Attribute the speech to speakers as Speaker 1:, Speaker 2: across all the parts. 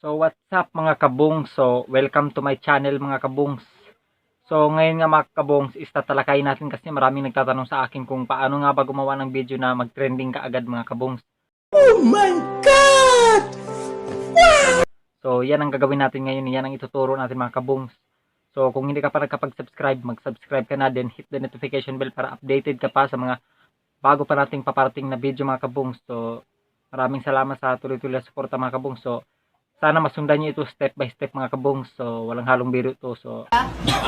Speaker 1: So what's up mga kabungs? So welcome to my channel mga kabungs. So ngayon nga mga kabungs is tatalakayin natin kasi maraming nagtatanong sa akin kung paano nga ba gumawa ng video na mag-trending kaagad mga kabungs.
Speaker 2: Oh my God!
Speaker 1: So yan ang gagawin natin ngayon, yan ang ituturo natin mga kabungs. So kung hindi ka pa nagkapag-subscribe, mag-subscribe ka na, then hit the notification bell para updated ka pa sa mga bago pa nating paparating na video mga kabungs. So maraming salamat sa tuloy-tuloy na suporta mga kabungs. So sana masundan niyo ito step by step mga kabungs. So walang halong biro to. So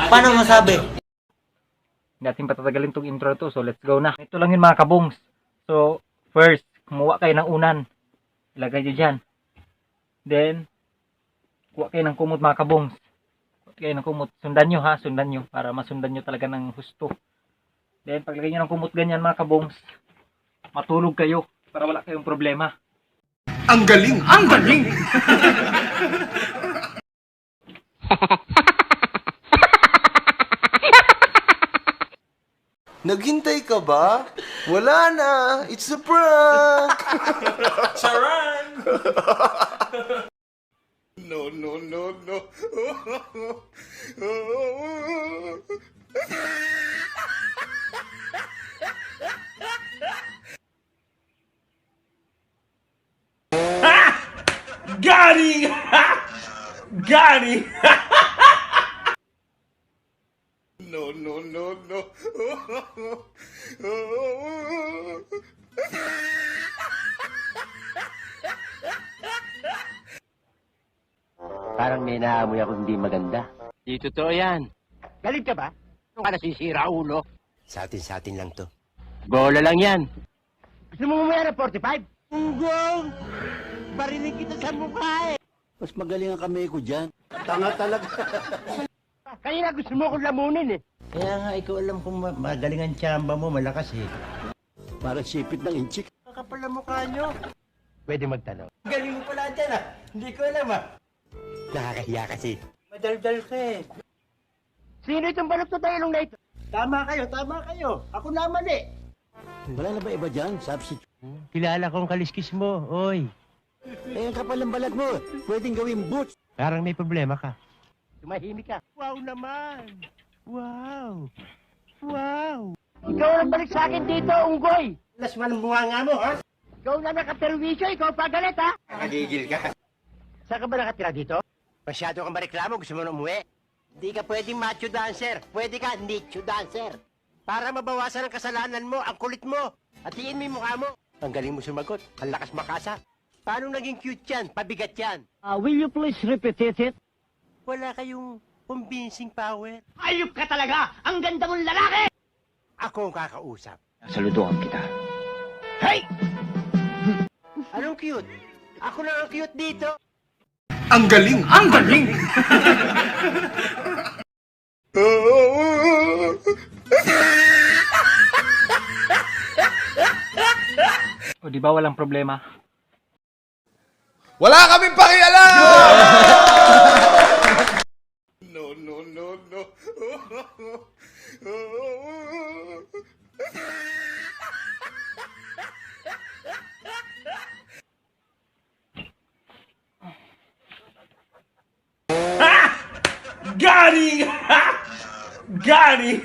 Speaker 2: Paano masabi?
Speaker 1: hindi natin patatagalin tong intro to. So let's go na. Ito lang yun mga kabungs. So first, kumuha kayo ng unan. Ilagay nyo dyan. Then kuha kayo ng kumot mga kabungs. Kuha kayo ng kumot. Sundan nyo ha. Sundan nyo. Para masundan nyo talaga ng husto. Then paglagay nyo ng kumot ganyan mga kabungs, matulog kayo. Para wala kayong problema.
Speaker 2: Ang galing! Ang galing! Naghintay ka ba? Wala na! It's a prank! Charan! No, no, no, no.
Speaker 3: Got Got him!
Speaker 2: No, no, no, no.
Speaker 4: Parang may naamoy ako hindi maganda. Di totoo yan. Galit ka ba? Ano ka nasisira, ulo?
Speaker 5: Sa atin lang to.
Speaker 4: Bola lang yan. Gusto mo mamaya ng 45? Unggong! Barinig kita sa mukha eh.
Speaker 5: Mas magaling ang kamay ko dyan. Tanga talaga.
Speaker 4: Kanina gusto mo akong lamunin eh.
Speaker 5: Kaya nga, ikaw alam kung magaling ang tsamba mo, malakas eh. Parang sipit ng inchik.
Speaker 4: Kakapal na mukha nyo. Pwede magtanong.
Speaker 5: Galing mo pala dyan ah. Hindi ko alam ah. Nakakahiya kasi. Madaldal ka eh.
Speaker 4: Sino itong balot na tayo na ito?
Speaker 5: Tama kayo. Ako naman eh. Wala na ba iba dyan? Substitute.
Speaker 4: Kilala kong kaliskis mo, oy.
Speaker 5: Eh, ang kapal ng balat mo. Pwedeng gawing boots.
Speaker 4: Parang may problema ka. Tumahimik ka. Wow naman! Wow! Wow! Ikaw ang balik sa akin dito, unggoy!
Speaker 5: Alas man ang bunganga mo, ha?
Speaker 4: Ikaw na nakaterwisyo, ikaw pa galit, ha?
Speaker 5: Nakagigil ka.
Speaker 4: Saan ka ba nakatira dito?
Speaker 5: Masyado kang mareklamo. Gusto mo na umuwi. Hindi ka pwedeng macho dancer. Pwede ka nicho dancer. Para mabawasan ang kasalanan mo, ang kulit mo. Hatiin mo yung mukha mo. Ang galing mo sumagot. Ang lakas makasa. Paano naging cute yan? Pabigat yan.
Speaker 4: Will you please repeat it?
Speaker 5: Wala kayong convincing power.
Speaker 4: Ayup ka talaga! Ang ganda mong lalaki!
Speaker 5: Ako ang kakausap.
Speaker 4: Saluduhan kita. Hey!
Speaker 5: Anong cute? Ako lang ang cute dito.
Speaker 2: Ang galing! Ang galing!
Speaker 1: O di ba walang problema?
Speaker 2: Wala kaming pakialam! No, no, no, no.
Speaker 3: Got him! Got him!